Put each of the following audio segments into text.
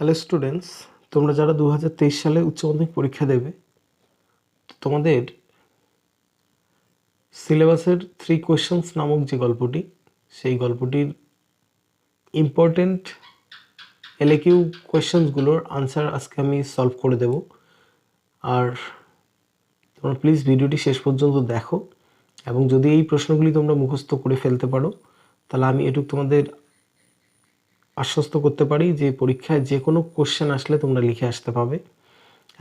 Hello students, তোমরা যারা 2023 সালে উচ্চ মাধ্যমিক পরীক্ষা দেবে, তোমাদের সিলেবাসের 3 কোয়েশ্চেন্স নামক যে গল্পটি, সেই গল্পটির ইম্পর্টেন্ট LAQ কোয়েশ্চেন্সগুলোর আনসার আজকে আমি সলভ করে দেব। আর তোমরা প্লিজ ভিডিওটি শেষ পর্যন্ত দেখো, এবং যদি এই প্রশ্নগুলি তোমরা মুখস্থ করে ফেলতে পারো, তাহলে আমি এটুকু তোমাদের আশ্বস্ত করতে পারি যে পরীক্ষায় যে কোনো কোশ্চেন আসলে তোমরা লিখে আসতে পাবে,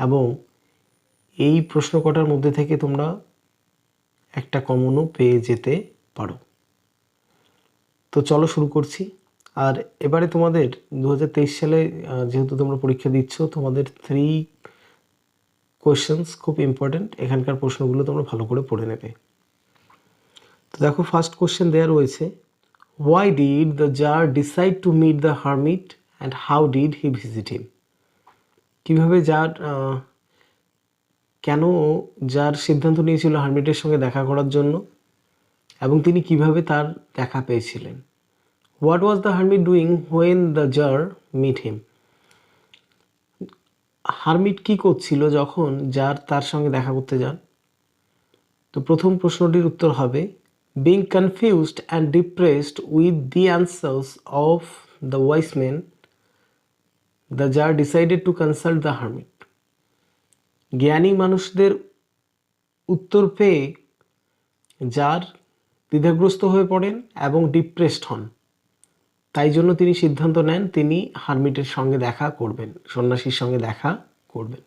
এবং এই প্রশ্ন কটার মধ্যে থেকে তোমরা একটা কমনও পেয়ে যেতে পারো। তো চলো শুরু করছি। আর এবারে তোমাদের 2023 সালে যেহেতু তোমরা পরীক্ষা দিচ্ছ, তোমাদের 3 কোয়েশ্চেন্স খুব ইম্পর্টেন্ট। এখানকার প্রশ্নগুলো তোমরা ভালো করে পড়ে নেবে। তো দেখো, ফার্স্ট কোয়েশ্চেন দেওয়া রয়েছে, why did the tsar decide to meet the hermit and how did he visit him? কীভাবে কেন যার সিদ্ধান্ত নিয়েছিল হারমিটের সঙ্গে দেখা করার জন্য, এবং তিনি কিভাবে তার দেখা পেয়েছিলেন। What was the hermit doing when the jar met him? Hermit কি করছিল যখন জার তার সঙ্গে দেখা করতে যান? তো প্রথম প্রশ্নটির উত্তর হবে, being confused and depressed with the answers of the wise men, the jar decided to consult the hermit. জ্ঞানী মানুষদের উত্তর পেয়ে জার দ্বিধাগ্রস্ত হয়ে পড়েন এবং ডিপ্রেসড হন। তাই জন্য তিনি সিদ্ধান্ত নেন তিনি হারমিটের সঙ্গে দেখা করবেন, সন্ন্যাসীর সঙ্গে দেখা করবেন।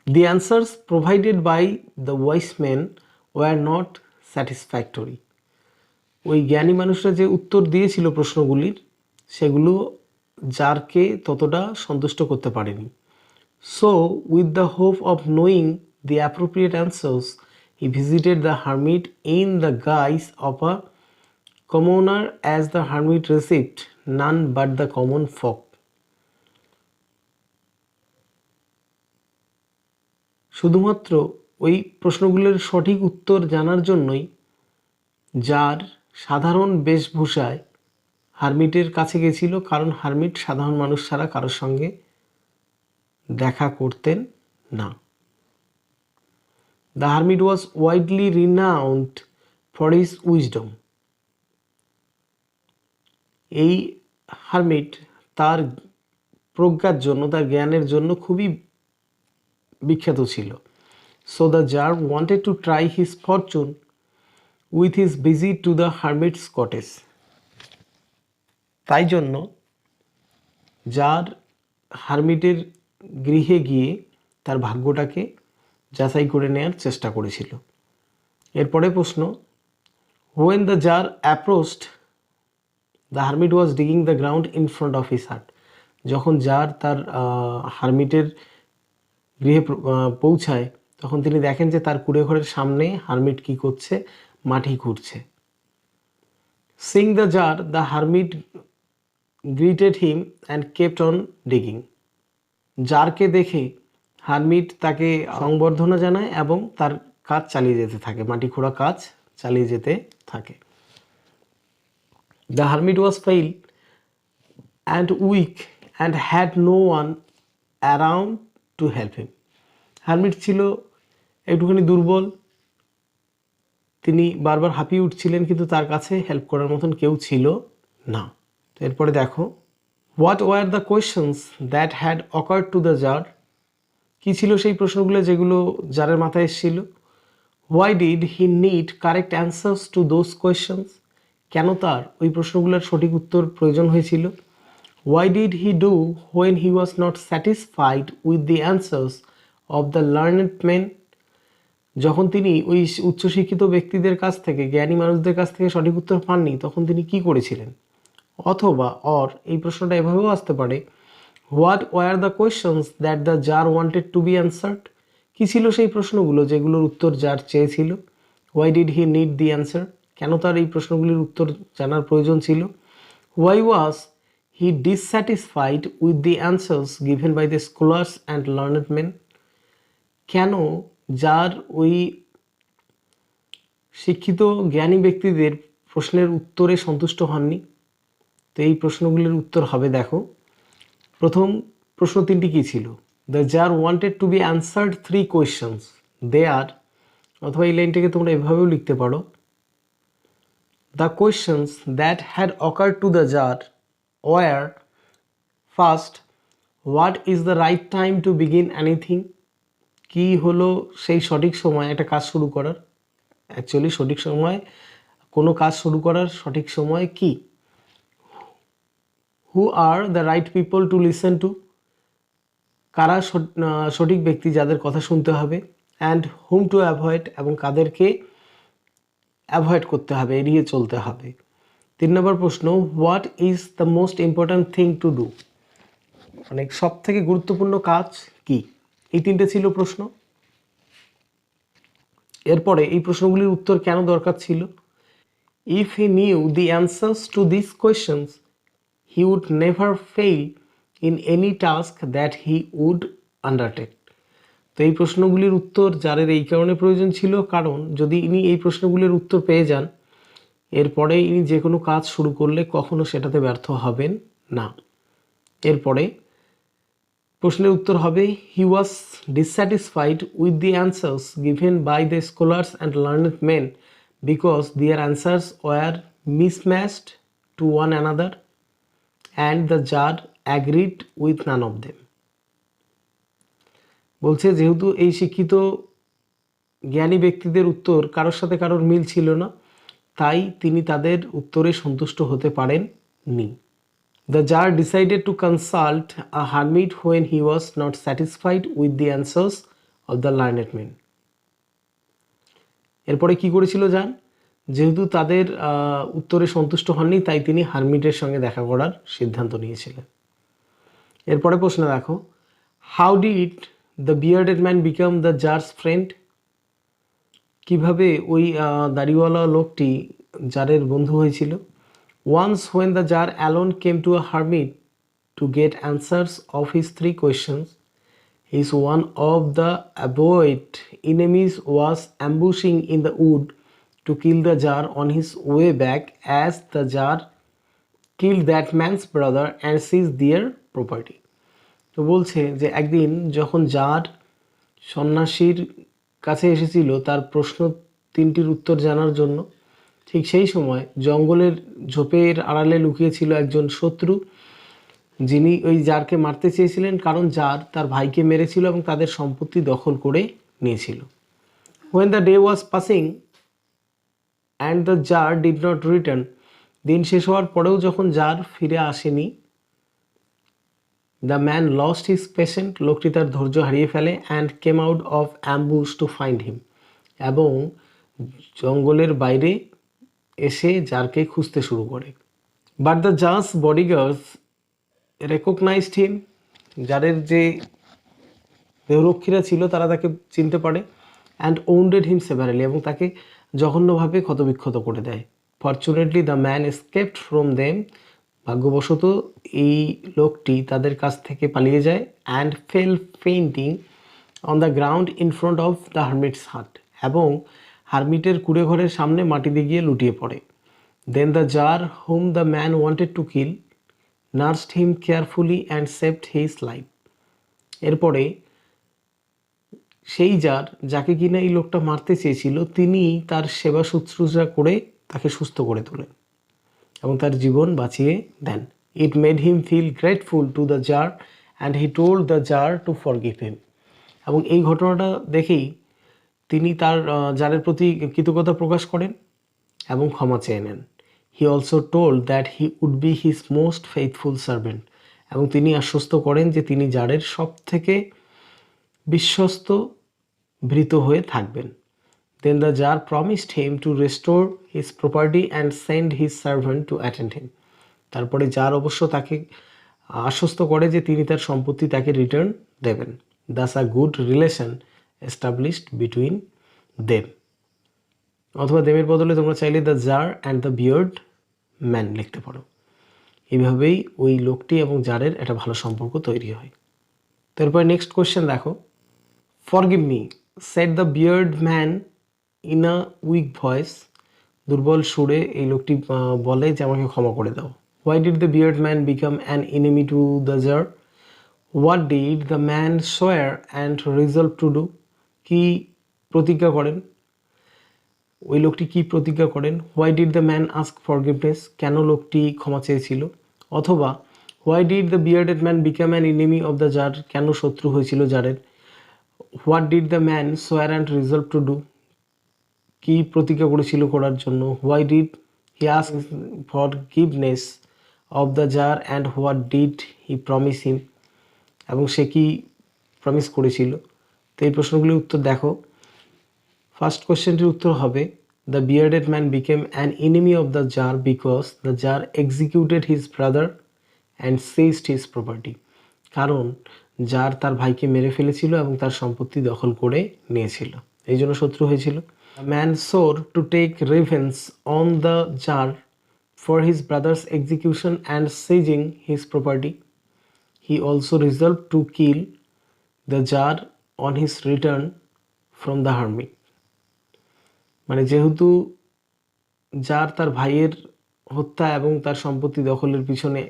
The answers provided by the wise men were not satisfactory. ওই জ্ঞানী মানুষরা যে উত্তর দিয়েছিল প্রশ্নগুলির, সেগুলো জারকে ততটা সন্তুষ্ট করতে পারেনি। So, with the hope of knowing the appropriate answers, he visited the hermit in the guise of a commoner, as the hermit received none but the common folk. শুধুমাত্র ওই প্রশ্নগুলোর সঠিক উত্তর জানার জন্যই যার সাধারণ বেশভূষায় হারমিটের কাছে গেছিল, কারণ হারমিট সাধারণ মানুষ ছাড়া কারোর সঙ্গে দেখা করতেন না। The hermit was widely renowned for his wisdom. এই হারমিট তার প্রজ্ঞার জন্য, তার জ্ঞানের জন্য খুবই বিখ্যাত ছিল। So the jar wanted to try his fortune with his visit to the hermit's cottage. তাই জন্য জার হারমিটের গৃহে গিয়ে তার ভাগ্যটাকে যাচাই করে নেওয়ার চেষ্টা করেছিল। এরপরে প্রশ্ন, when the jar approached, the hermit was digging the ground in front of his hut. যখন জার তার হারমিটের গৃহে পৌঁছায়, তখন তিনি দেখেন যে তার কুঁড়ে ঘরের সামনে হারমিট কি করছে, মাটি খুঁড়ছে। Seeing the jar, the hermit greeted him and kept on digging. জারকে দেখে হারমিট তাকে সংবর্ধনা জানায় এবং তার কাজ চালিয়ে যেতে থাকে, মাটি খোঁড়া কাজ চালিয়ে যেতে থাকে। The hermit was pale and weak and had no one around to help him. Hermit ছিল একটুখানি দুর্বল, তিনি বারবার হাঁপিয়ে উঠছিলেন, কিন্তু তার কাছে হেল্প করার মতন কেউ ছিল না। তো এরপরে দেখো, what were the questions that had occurred to the tsar? কী ছিল সেই প্রশ্নগুলো যেগুলো জারের মাথায় এসেছিল? Why did he need correct answers to those questions? কেন তার ওই প্রশ্নগুলোর সঠিক উত্তর প্রয়োজন হয়েছিল? Why did he do when he was not satisfied with the answers of the learned men? যখন তিনি ওই উচ্চশিক্ষিত ব্যক্তিদের কাছ থেকে, জ্ঞানী মানুষদের কাছ থেকে সঠিক উত্তর পাননি, তখন তিনি কি করেছিলেন? অথবা এই প্রশ্নটা এভাবেও আসতে পারে, what were the questions that the tsar wanted to be answered? কী ছিল সেই প্রশ্নগুলো যেগুলোর উত্তর জার চেয়েছিল? Why did he need the answer? কেন তার এই প্রশ্নগুলির উত্তর জানার প্রয়োজন ছিল? Why was he dissatisfied with the answers given by the scholars and learned men? কেন যার ওই শিক্ষিত জ্ঞানী ব্যক্তিদের প্রশ্নের উত্তরে সন্তুষ্ট হননি? তো এই প্রশ্নগুলির উত্তর হবে, দেখো প্রথম প্রশ্ন তিনটি কী ছিল? The tsar wanted to be answered 3 questions, they are, অথবা এই লাইনটাকে তোমরা এভাবেও লিখতে পারো, the questions that had occurred to the tsar were first, what is the right time to begin anything? কী হলো সেই সঠিক সময় একটা কাজ শুরু করার? অ্যাকচুয়ালি সঠিক সময় কোনো কাজ শুরু করার সঠিক সময় কি? Who are the right people to listen to? কারা সঠিক ব্যক্তি যাদের কথা শুনতে হবে? অ্যান্ড হুম টু অ্যাভয়েড, এবং কাদেরকে অ্যাভয়েড করতে হবে, এড়িয়ে চলতে হবে। 3 নম্বর প্রশ্ন, what is the most important thing to do? মানে সব থেকে গুরুত্বপূর্ণ কাজ কি? এই তিনটে ছিল প্রশ্ন। এরপরে এই প্রশ্নগুলির উত্তর কেন দরকার ছিল? If he knew the answers to this questions, he would never fail in any task that he would undertake. তো এই প্রশ্নগুলির উত্তর জারের এই কারণে প্রয়োজন ছিল, কারণ যদি ইনি এই প্রশ্নগুলির উত্তর পেয়ে যান, এরপরে ইনি যে কোনো কাজ শুরু করলে কখনো সেটাতে ব্যর্থ হবেন না। এরপরে প্রশ্নের উত্তর হবে, he was dissatisfied with the answers given by the scholars and learned men because their answers were mismatched to one another and the tsar agreed with none of them. বলছে যেহেতু এই শিক্ষিত জ্ঞানী ব্যক্তিদের উত্তর কারোর সাথে কারোর মিল ছিল না, তাই তিনি তাদের উত্তরে সন্তুষ্ট হতে পারেননি। The jar decided to consult a hermit when he was not satisfied with the answers of the learned men. এরপরে কি করেছিল জান? যেহেতু তাদের উত্তরে সন্তুষ্ট হননি, তাই তিনি হারমিটের সঙ্গে দেখা করার সিদ্ধান্ত নিয়েছিলেন। এরপরে প্রশ্ন দেখো, how did the bearded man become the jars friend? কিভাবে ওই দাড়িওয়ালা লোকটি জারের বন্ধু হয়েছিল? Once when the jar alone came to a hermit to get answers of his 3 questions, his one of the avowed enemies was ambushing in the wood to kill the jar on his way back, as the jar killed that man's brother and seized their property. তো বলছে যে একদিন যখন jar সন্ন্যাসীর কাছে এসেছিল তার প্রশ্ন 3টির উত্তর জানার জন্য, ঠিক সেই সময় জঙ্গলের ঝোপের আড়ালে লুকিয়েছিল একজন শত্রু, যিনি ওই জারকে মারতে চেয়েছিলেন, কারণ জার তার ভাইকে মেরেছিল এবং তাদের সম্পত্তি দখল করে নিয়েছিল। When the day was passing and the jar did not return, দিন শেষ হওয়ার পরেও যখন জার ফিরে আসেনি, the man lost his patience, লোকটি তার ধৈর্য হারিয়ে ফেলে, and came out of ambush to find him, এবং জঙ্গলের বাইরে এসে জারকে খুঁজতে শুরু করে। বাট দ্য জার্স বডিগার্ডস রেকগনাইজড হিম, জারের যে দেহরক্ষীরা ছিল তারা তাকে চিনতে পারে, অ্যান্ড ওন্ডেড হিম সেভারেলি, এবং তাকে জঘন্যভাবে ক্ষতবিক্ষত করে দেয়। Fortunately the man escaped from them, ভাগ্যবশত এই লোকটি তাদের কাছ থেকে পালিয়ে যায়, and fell fainting on the ground in front of the hermit's hut, এবং হারমিটের কুড়ে ঘরের সামনে মাটিতে গিয়ে লুটিয়ে পড়ে। Then the tsar whom the man wanted to kill nursed him carefully and saved his life. এরপরে সেই জার যাকে কিনা এই লোকটা মারতে চেয়েছিল, তিনি তার সেবা শুশ্রূষা করে তাকে সুস্থ করে তোলেন এবং তার জীবন বাঁচিয়ে দেন। It made him feel grateful to the tsar and he told the tsar to forgive him, এবং এই ঘটনাটা দেখেই তিনি তার জারের প্রতি কৃতজ্ঞতা প্রকাশ করেন এবং ক্ষমা চেয়ে নেন। He also told that he would be his most faithful servant, এবং তিনি আশ্বস্ত করেন যে তিনি জারের সব থেকে বিশ্বস্ত ভৃত্য হয়ে থাকবেন। Then the tsar promised him to restore his property and send his servant to attend him. তারপরে জার অবশ্য তাকে আশ্বস্ত করে যে তিনি তার সম্পত্তি তাকে রিটার্ন দেবেন। Thus a good relation established between them, অথবা দেমের বদলে তোমরা চাইলে the tsar and the beard man লিখতে পারো। এইভাবেই ওই লোকটি এবং জারের একটা ভালো সম্পর্ক তৈরি হয়। তারপরে নেক্সট কোয়েশ্চেন দেখো, forgive me said the beard man in a weak voice. দুর্বল সুরে এই লোকটি বলে যে আমাকে ক্ষমা করে দাও। Why did the bearded man become an enemy to the jar? What did the man swear and resolve to do? কি প্রতিজ্ঞা করেন? ওই লোকটি কি প্রতিজ্ঞা করেন? Why did the man ask forgiveness? কেন লোকটি ক্ষমা চেয়েছিল? অথবা why did the bearded man become an enemy of the tsar? কেন শত্রু হয়েছিল জারের? What did the man swear and resolve to do? কি প্রতিজ্ঞা করেছিল করার জন্য? Why did he ask forgiveness of the tsar and what did he promise him? এবং সে কি প্রমিস করেছিল? তো এই প্রশ্নগুলির উত্তর দেখো। ফার্স্ট কোশ্চেনটির উত্তর হবে the bearded man became an enemy of the tsar because the tsar executed his brother and seized his property. কারণ জার তার ভাইকে মেরে ফেলেছিল এবং তার সম্পত্তি দখল করে নিয়েছিল, এই জন্য শত্রু হয়েছিল। Man swore to take revenge on the tsar for his brother's execution and seizing his property. He also resolve to kill the tsar on his return from the hermit. মানে যেহেতু জার তার ভাইয়ের হত্যা এবং তার সম্পত্তি দখলের পিছনে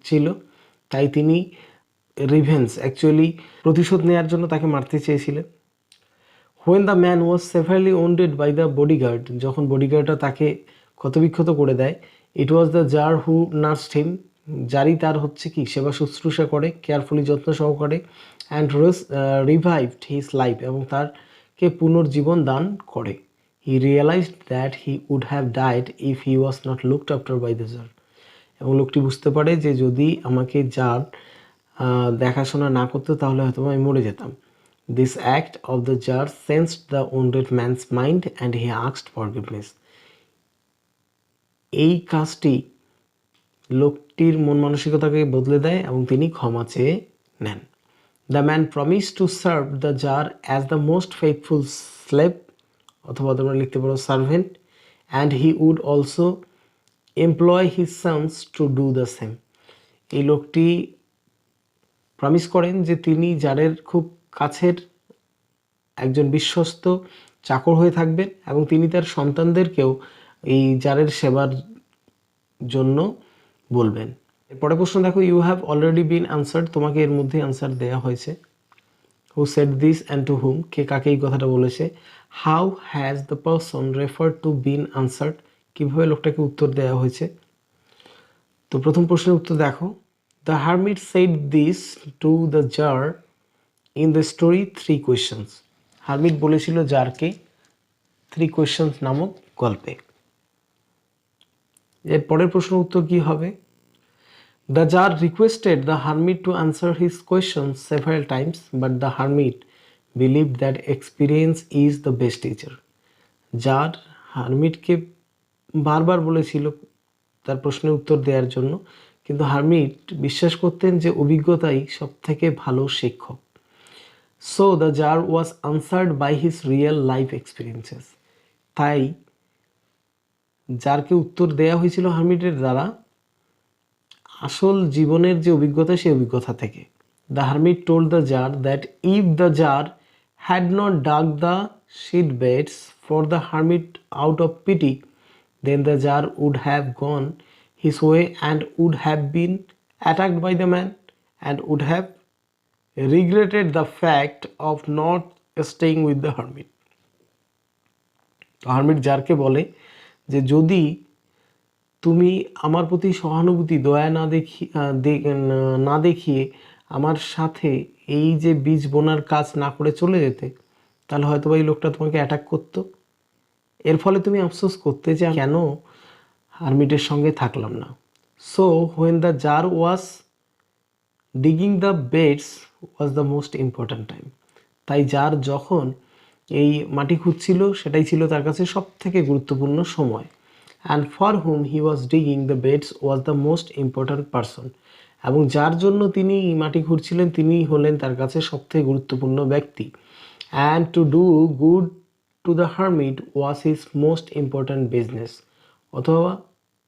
ছিল, তাই তিনি রিভেঞ্জ অ্যাকচুয়ালি প্রতিশোধ নেওয়ার জন্য তাকে মারতে চেয়েছিলেন। When the man was severely wounded by the bodyguard, যখন বডিগার্ডরা তাকে ক্ষতবিক্ষত করে দেয়, ইট ওয়াজ দ্য জার হু নার্সড হিম, জারই তার হচ্ছে কি সেবা শুশ্রূষা করে, কেয়ারফুলি যত্ন সহকারে, অ্যান্ড রিভাইভড হিজ লাইফ, এবং তারকে পুনর্জীবন দান করে। He realised that he would have died if he was not looked after by the tsar. এবং লোকটি বুঝতে পারে যে যদি আমাকে জার দেখাশোনা না করতো তাহলে হয়তো আমি মরে যেতাম। This act of the tsar sensed the wounded man's mind and he asked forgiveness. এই কাজটি লোকটির মন মানসিকতাকে বদলে দেয় এবং তিনি ক্ষমা চেয়ে নেন। The man promise to serve the tsar as the most faithful slave, অথবা তোমরা লিখতে পারো servant, and he would also employ his sons to do the same. এই লোকটি প্রমিস করেন যে তিনি জারের খুব কাছের একজন বিশ্বস্ত চাকর হয়ে থাকবেন এবং তিনি তার সন্তানদেরকেও এই জারের সেবার জন্য বলবেন। এরপরে প্রশ্ন দেখো, you have already been answered, তোমাকে এর মধ্যে আনসার দেওয়া হয়েছে। Who said this and to whom, কে কাকে এই কথাটা বলেছে। How has the person refer to been answered, কীভাবে লোকটাকে উত্তর দেওয়া হয়েছে। তো প্রথম প্রশ্নের উত্তর দেখো, the hermit said this to the tsar in the story three questions. Hermit বলেছিল জারকে থ্রি কোয়েশ্চেন্স নামক গল্পে। এর পরের প্রশ্নের উত্তর কি হবে। The czar requested the hermit to answer his questions several times but the hermit believe that experience is the best teacher. জার হারমিটকে বারবার বলেছিল তার প্রশ্নের উত্তর দেওয়ার জন্য, কিন্তু হারমিট বিশ্বাস করতেন যে অভিজ্ঞতাই সব থেকে ভালো শিক্ষক। So the tsar was answered by his real life experiences. তাই জারকে উত্তর দেওয়া হয়েছিল হারমিটের দ্বারা আসল জীবনের যে অভিজ্ঞতা সেই অভিজ্ঞতা থেকে। The hermit told the tsar that if the tsar had not dug the seed beds for the hermit out of pity, then the jar would have gone his way and would have been attacked by the man and would have regretted the fact of not staying with the hermit. তো hermit জারকে বলে যে যদি তুমি আমার প্রতি সহানুভূতি দয়া না দেখিয়ে আমার সাথে এই যে বীজ বোনার কাজ না করে চলে যেতে, তাহলে হয়তো এই লোকটা তোমাকে অ্যাটাক করতো। এর ফলে তুমি আফসোস করতে যে কেন হারমিটের সঙ্গে থাকলাম না। So when the tsar was digging the beds was the most important time. তাই জার যখন এই মাটি খুঁজছিল সেটাই ছিল তার কাছে সব থেকে গুরুত্বপূর্ণ সময়। And for hmm he was digging the beds was the most important person, এবং যার জন্য তিনি মাটি খুঁড়ছিলেন তিনি হলেন তার কাছে সবথেকে গুরুত্বপূর্ণ ব্যক্তি। And to do good to the hermit was his most important business, অথবা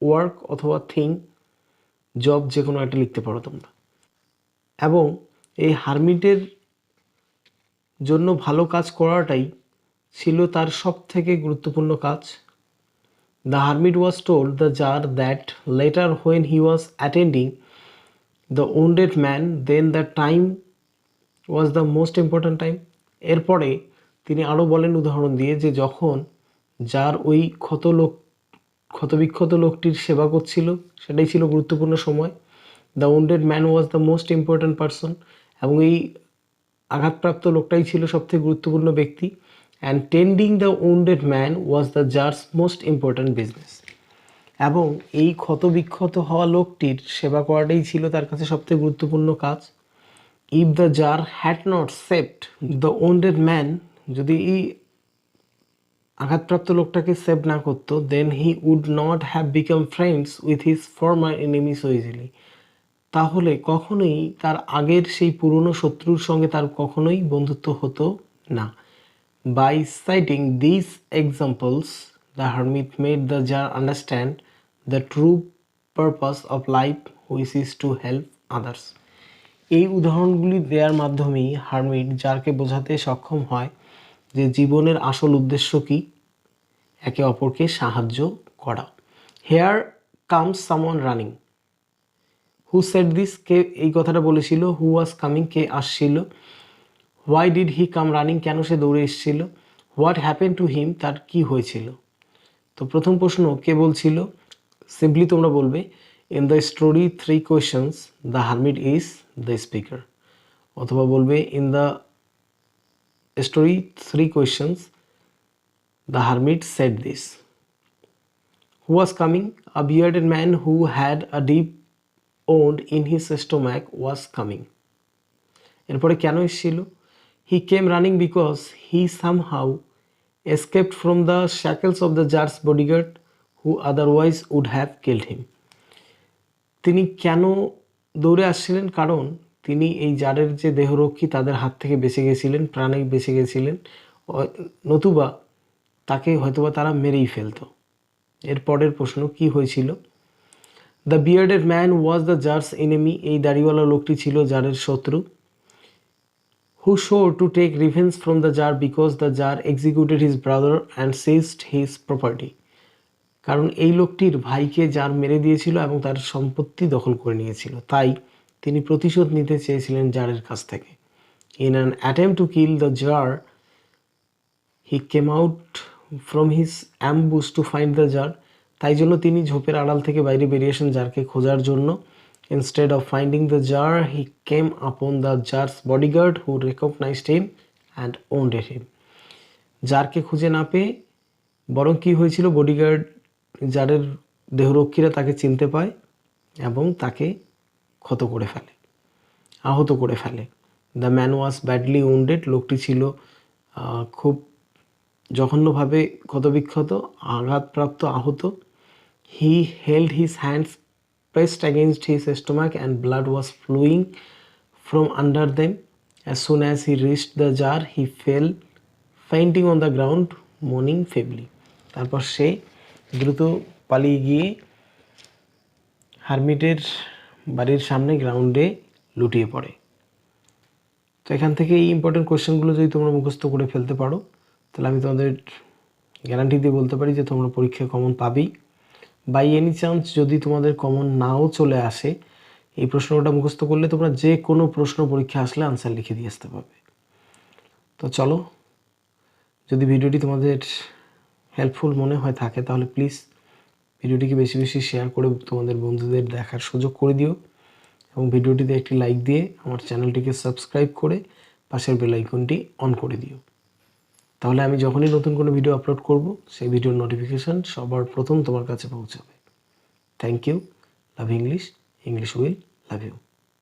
ওয়ার্ক অথবা থিং, জব, যে কোনো একটা লিখতে পারো তোমরা। এবং এই হারমিটের জন্য ভালো কাজ করাটাই ছিল তার সব থেকে গুরুত্বপূর্ণ কাজ। The hermit was told the jar that later when he was attending the wounded man, then the time was the most important time. এরপরে তিনি আরও বলেন উদাহরণ দিয়ে যে যখন যার ওই ক্ষতবিক্ষত লোকটির সেবা করছিল সেটাই ছিল গুরুত্বপূর্ণ সময়। The wounded man was the most important person, এবং এই আঘাতপ্রাপ্ত লোকটাই ছিল সবথেকে গুরুত্বপূর্ণ ব্যক্তি। And trending the wounded man was the jars most important business, এবং এই ক্ষতবিক্ষত হওয়া লোকটির সেবা করাটাই ছিল তার কাছে সবথেকে গুরুত্বপূর্ণ কাজ। If the tsar had not saved the wounded man, যদি এই আঘাতপ্রাপ্ত লোকটাকে সেভ না করতো, then he would not have become friends with his former enemy so easily, তাহলে কখনোই তার আগের সেই পুরনো শত্রুর সঙ্গে তার কখনোই বন্ধুত্ব হতো না। By citing this examples the hermit made the tsar understand the true purpose of life which is to help others. এই উদাহরণগুলি দেওয়ার মাধ্যমেই হারমিট জারকে বোঝাতে সক্ষম হয় যে জীবনের আসল উদ্দেশ্য কী, একে অপরকে সাহায্য করা। Here comes someone running, who said this, কে এই কথাটা বলেছিল, হু ওয়াজ কামিং, কে আসছিল, why did he come running, কেন সে দৌড়ে এসেছিল, হোয়াট হ্যাপেন টু হিম, তার কি হয়েছিল। তো প্রথম প্রশ্ন কে বলছিল, সিম্পলি তোমরা বলবে in the story 3 questions the hermit is the speaker, অথবা বলবে in the story 3 questions the hermit said this. Who was coming, a bearded man who had a deep wound in his stomach was coming. এরপরে কেন এসেছিল, he came running because he somehow escaped from the shackles of the jar's bodyguard who otherwise would have killed him. তিনি কেন দৌড়ে আসছিলেন, কারণ তিনি এই জারের যে দেহরক্ষী তাদের হাত থেকে বেঁচে গেছিলেন, প্রাণে বেঁচে গেছিলেন, নতুবা তাকে হয়তোবা তারা মেরেই ফেলতো। এর পরের প্রশ্ন কি হয়েছিল, the bearded man was the tsar's enemy, এই দাড়িওয়ালা লোকটি ছিল জারের শত্রু। Who swore to take revenge from the tsar because the tsar executed his brother and seized his property, কারণ এই লোকটির ভাইকে জার মেরে দিয়েছিল এবং তার সম্পত্তি দখল করে নিয়েছিল, তাই তিনি প্রতিশোধ নিতে চেয়েছিলেন জারের কাছ থেকে। In an attempt to kill the tsar he came out from his ambush to find the tsar, তাই জন্য তিনি ঝোপের আড়াল থেকে বাইরে বেরিয়ে আসেন জারকে খোঁজার জন্য। Instead of finding the tsar he came upon the tsar's bodyguard who recognised him and wounded him, জারকে খুঁজে না পেয়ে বরং কী হয়েছিল, বডিগার্ড জারের দেহরক্ষীরা তাকে চিনতে পায় এবং তাকে ক্ষত করে ফেলে, আহত করে ফেলে। The man was badly wounded, লোকটি ছিল খুব জঘন্যভাবে ক্ষতবিক্ষত, আঘাতপ্রাপ্ত, আহত। He held his hands pressed against his stomach and blood was flowing from under them. As soon as he reached the tsar he fell fainting on the ground মোর্নিং feebly, তারপর সে দ্রুত পালিয়ে গিয়ে হারমিটের বাড়ির সামনে গ্রাউন্ডে লুটিয়ে পড়ে। তো এখান থেকে এই ইম্পর্টেন্ট কোয়েশ্চেনগুলো যদি তোমরা মুখস্থ করে ফেলতে পারো, তাহলে আমি তোমাদের গ্যারান্টি দিয়ে বলতে পারি যে তোমরা পরীক্ষায় কমন পাবেই। বাই এনি চান্স যদি তোমাদের কমন নাও চলে আসে, এই প্রশ্নটা মুখস্থ করলে তোমরা যে কোনো প্রশ্ন পরীক্ষা আসলে আনসার লিখে দিয়ে আসতে পারবে। তো চলো, যদি ভিডিওটি তোমাদের হেল্পফুল মনে হয় থাকে তাহলে প্লিজ ভিডিওটিকে বেশি বেশি শেয়ার করে তোমাদের বন্ধুদের দেখার সুযোগ করে দিও, এবং ভিডিওটিতে একটি লাইক দিয়ে আমার চ্যানেলটিকে সাবস্ক্রাইব করে পাশের বেল আইকনটি অন করে দিও। তাহলে আমি যখনই নতুন কোনো ভিডিও আপলোড করব সেই ভিডিওর নোটিফিকেশান সবার প্রথম তোমার কাছে পৌঁছাবে। Thank you. Love English, English will love you.